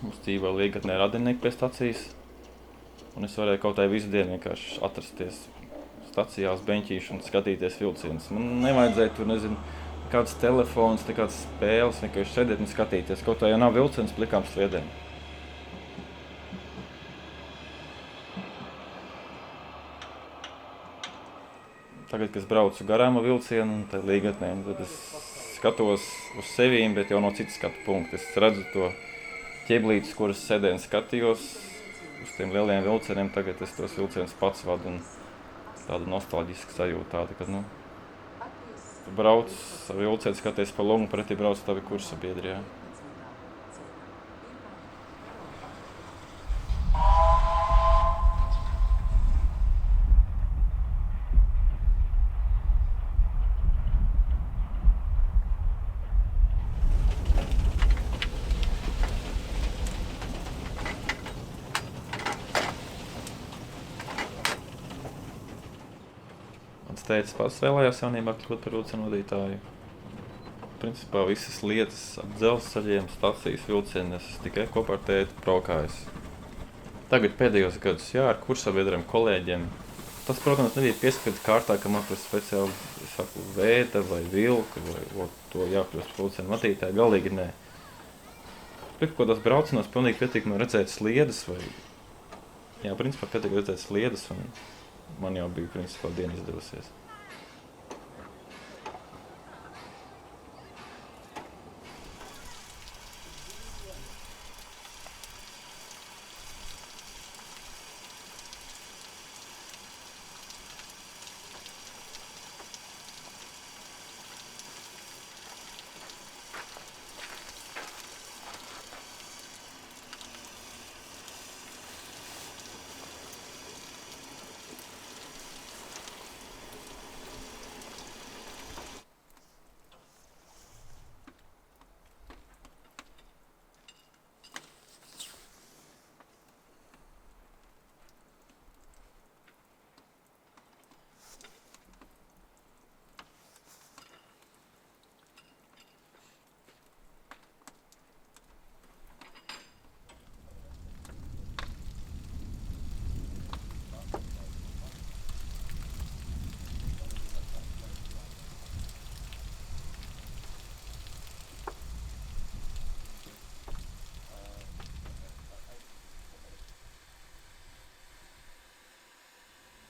Mums dzīvoja Līgatnē radinieki pie stacijas. Un es varēju kaut kā visu dienu vienkārši atrasties stacijā uz beņķīšu un skatīties vilcienus. Man nevajadzēja tur, nezinu, kāds telefons, nekāds spēles, vienkārši sēdēt un skatīties. Kaut kā jau nav vilciens plikām sliedēm. Tagad, kad es braucu garām ar vilcienu, tad Līgatnē, tad es skatos uz sevīm, bet jau no citas skatu punkta. Es redzu to ķeblītes, kuras sēdēju un skatījos uz tiem lielajiem vilcieniem. Tagad es tos vilcienus pats vadu un tāda nostalģiska sajūta tāda, kad, nu, tu brauc ar vilcienu, skaties pa logu, pretī brauc tavi kursabiedri, jā. Mans tētis pats vēlējās jaunībā kļūt par vilcienu vadītāju. Principā visas lietas ap dzelzceļiem, stacijas, vilcienu es tikai kopā ar tēti braukājos. Tagad pēdējos gadus, jā, ar kursabiedriem, kolēģiem. Tas, protams, nebija piespiedu kārtā, ka man tur speciāli, es saku, vēda vai vilka vai to jākļūst par vilcienu vadītāju. Galīgi nē. Bet ko tās braucienās pilnīgi pietiek man redzēt sliedas vai... Jā, principā pietiek redzēt sliedas un man jau bija, principā, diena izdevusies.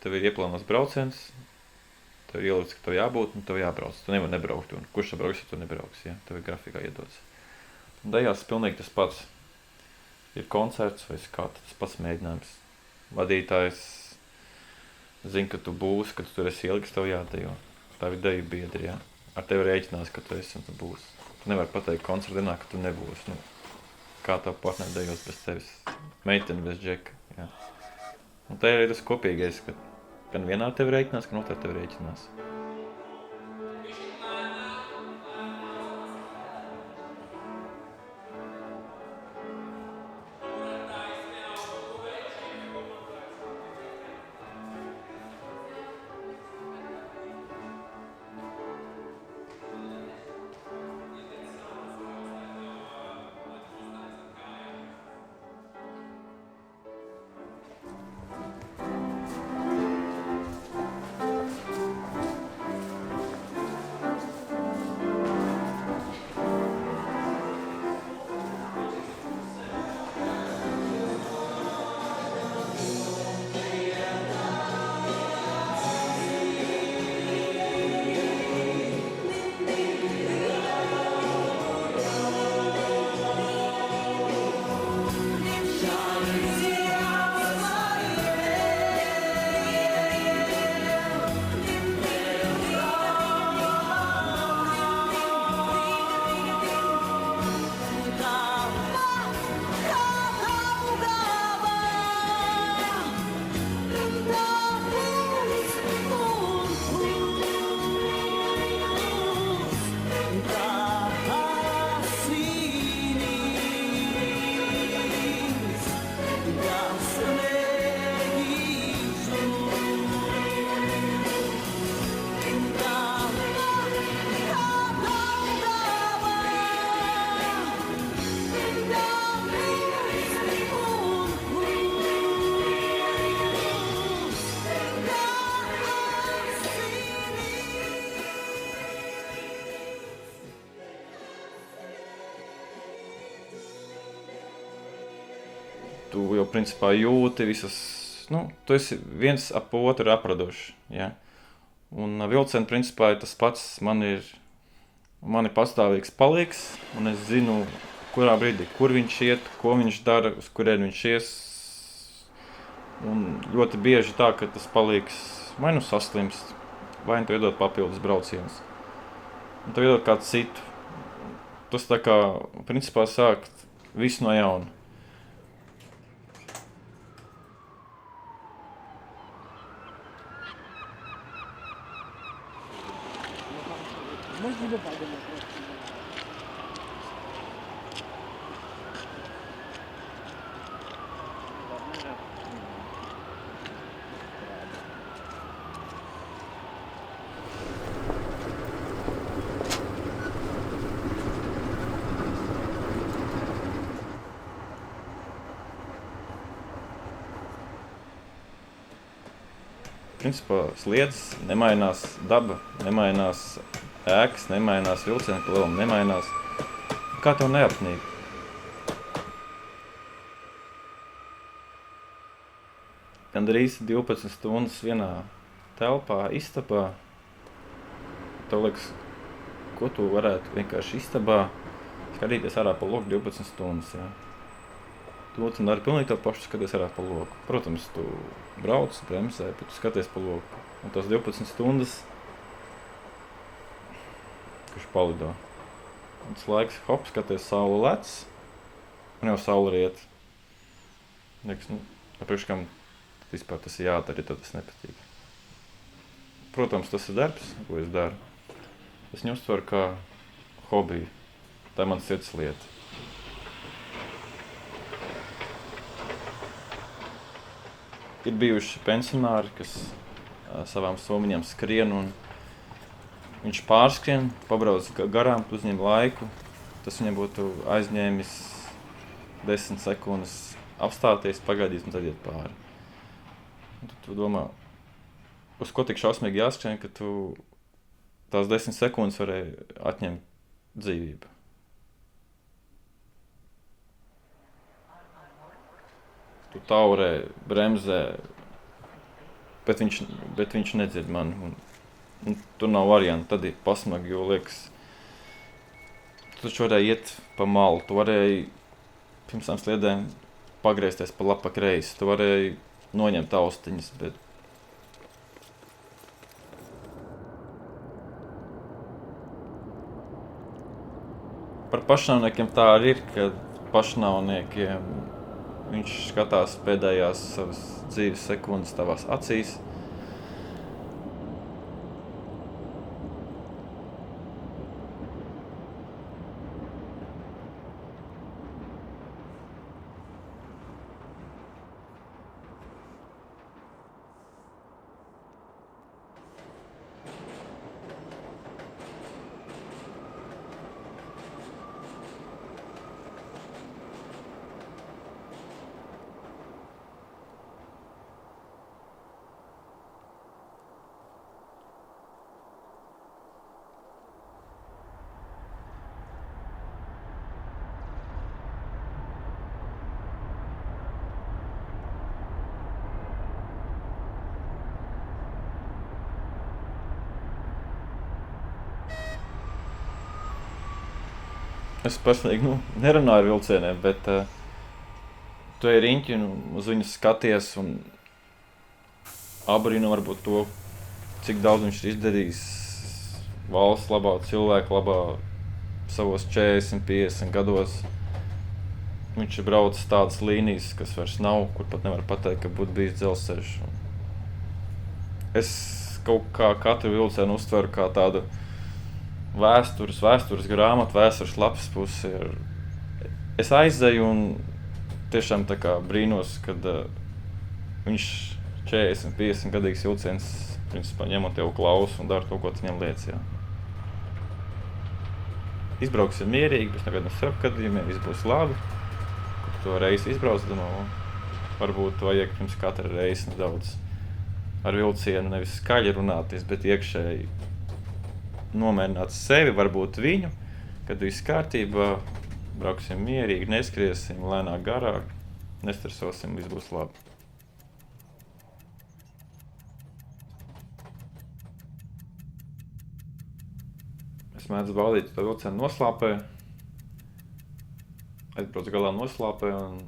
Tev ir ieplānots brauciens, tev ir ielikts, ka tev jābūt un tev jābrauc. Tu nevari nebraukt, un kurš brauks, ja tu nebrauks, ja? Tev ir grafikā iedots. Un dejās pilnīgi tas pats. Ir koncerts vai skata, tas pats mēģinājums. Vadītājs zina, ka tu būsi, ka tu tur esi ieliks, tev jādejo. Tavi deju biedri, ja? Ar tevi rēķinās, ka tu esi un tu būsi. Tu nevari pateikt koncertdienā, ka tu nebūsi. Nu, kā tavu partneri dejos bez tevis? Meiteni bez džeka, ja? Un tā ir tas kopīgais, ka gan vienā tevi rēķinās, gan otrā tevi rēķinās. tu jau principā jūti visas, tu esi viens ap otru apraduši, ja. Un vilcieni principā ir tas pats, man ir pastāvīgs palīgs, un es zinu, kurā brīdī, kur viņš iet, ko viņš dara, uz kurien viņš ies. Un ļoti bieži tā, ka tas palīgs vai nu saslimst, vai nu tu iedod papildus braucienus. Un tu iedod kādu citu. Tas tā kā, principā, sākt visu no jauna. Principā sliedas nemainās, daba nemainās, ēkas nemainās, vilcieni pa lielam nemainās. Kā tev neapnīk? Gandrīz 12 stundas vienā telpā, istabā. Tev liekas, ko tu varētu vienkārši istabā skatīties ārā pa loku 12 stundas, jā. Tu dari pilnīgi to pašu, skaties ārā pa loku. Protams, tu brauc, bremzē, bet tu skaties pa loku. Un tās 12 stundas, kurš palido. Un tas laiks, hop, skaties, saule lec, un jau saule riet. Liekas, priekš kam vispār tas ir jādara, ja tev tas nepatīk. Protams, tas ir darbs, ko es daru. Es viņu uztveru kā hobiju. Tā ir mans sirds lieta. Ir bijuši pensionāri, kas savām somiņām skrien, un viņš pārskrien, pabrauc garām, uzņem laiku. Tas viņam būtu aizņēmis 10 sekundes apstāties, pagaidīt un tad iet pāri. Un tad tu domā, uz ko tik šausmīgi jāskrien, ka tu tās 10 sekundes varēja atņemt dzīvību. Tu taurē, bremzē, bet viņš nedzird mani. Un tur nav variantu, tad ir pasmagi, jo liekas, tu taču varēji iet pa malu, tu varēji pirms tām sliedēm pagriezties pa labi pa kreisi, tu varēji noņemt austiņas, bet par pašnāvniekiem tā arī ir, ka pašnāvniekiem viņš skatās pēdējās savas dzīves sekundes tavās acīs. Es personīgi nerunāju ar vilcieniem, bet tu ej riņķi un uz viņu skaties un abrīno varbūt to, cik daudz viņš ir izdarījis valsts labā, cilvēku labā savos 40, 50 gados. Viņš ir braucis tādas līnijas, kas vairs nav, kur pat nevar pateikt, ka būtu bijis dzelzceļš. Es kaut kā katru vilcienu uztveru kā tādu vēstures grāmatu, vēstures lapas pusi. Es aizēju un tiešām tā kā brīnos, kad viņš 40, 50 gadīgs vilciens principā ņem un tev klausa un dara to, ko tu viņam liec, jā. Izbrauksim mierīgi, bez nekādiem starpgadījumiem, viss būs labi. Kad to reizi izbrauc, domā, varbūt vajag pirms katra reizi nedaudz ar vilcienu nevis skaļi runāties, bet iekšēji nomierināt sevi, varbūt viņu, kad viss kārtībā, brauksim mierīgi, neskriesim lēnāk garāk. Nestresosim, viss būs labi. Es mēdzu baudīt to vilcienu noslāpē. Aizbrauc galā noslāpē un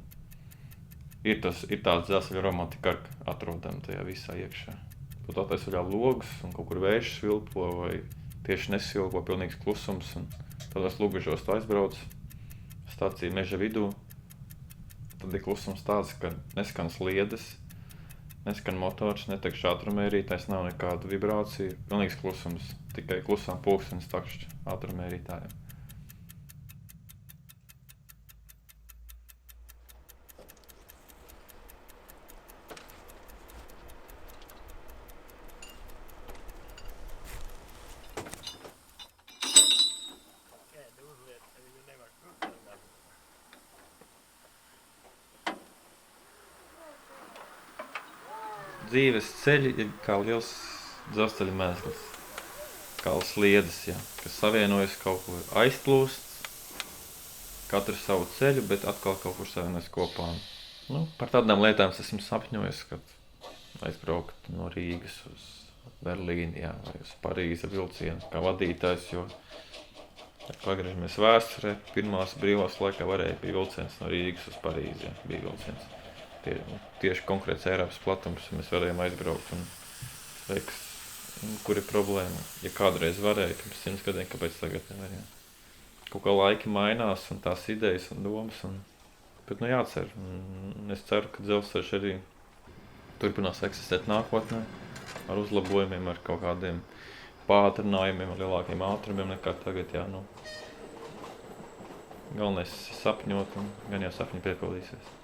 ir tāds dzelzceļa romantika atrodama tajā visā iekšā. Tur attaisa vaļā logus un kaut kur vējš svilpo vai tieši nesilpo, pilnīgs klusums. Un tādos lugužos tu aizbrauc, stacija meža vidū. Tad ir klusums tāds, ka neskan sliedes, neskan motors, netek ātrummērītājs, nav nekādu vibrāciju. Pilnīgs klusums, tikai klusām pulkstenis takšķi ātrummērītājiem. Dzīves ceļi ir kā liels dzelzceļa mēsls, kā sliedes, ja, kas savienojas kaut kur aizplūst, katru savu ceļu, bet atkal kaut kur savienojas kopā. Nu, par tādām lietām es esmu sapņojis, kad aizbraukt no Rīgas uz Berlīni, jā, vai uz Parīzi vilcienu kā vadītājs, jo, pagriežamies vēsturē, pirmās brīvās laikā bija vilciens no Rīgas uz Parīzi, jā, bija vilciens. Tieši konkrēts Eiropas platums mēs varējām aizbraukt un liekas, kur ir problēma. Ja kādreiz varēja, pirms 100 gadiem, kāpēc tagad nevarēja? Kaut kā laiki mainās un tās idejas un domas, bet nu jācer. Un es ceru, ka dzelzceļš arī turpinās eksistēt nākotnē ar uzlabojumiem, ar kaut kādiem pātrinājumiem, ar lielākiem ātrumiem nekā tagad, jā, nu. Galvenais sapņot un gan jau sapņi piepildīsies.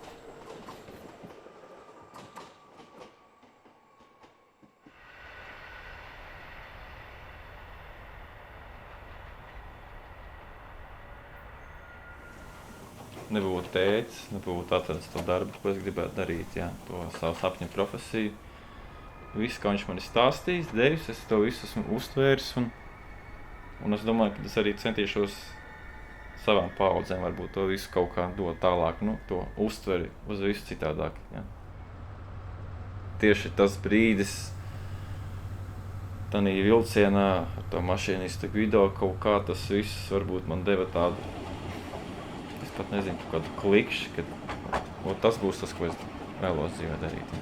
Nebūtu tētis, nebūtu atradis to darbu, ko es gribētu darīt, jā, to savu sapņu profesiju. Viss, kā viņš man ir stāstījis, devis, es to visu esmu uztvēris un es domāju, ka es arī centīšos savām paaudzēm varbūt to visu kaut kā dot tālāk, nu, to uztveri uz visu citādāk, jā. Tieši tas brīdis, tanī vilcienā ar to mašīnistu video kaut kā tas viss varbūt man deva tādu, es pat nezinu, kādu klikšķi, ka tas būs tas, ko es vēlos dzīvē darīt.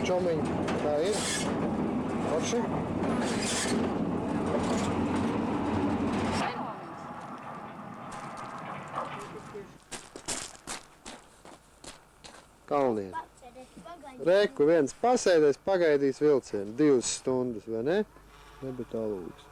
Čomiņi, kā ir? Forši? Kalnieri. Reku viens pasēdēs, pagaidīs vilcienu. 2 stundas, vai ne? Nebūtu tālūks.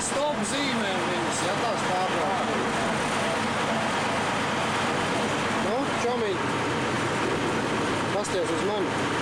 Stop zīmēm viņas, ja tās pārbraukt. Nu, čomiņi, pasties uz mani.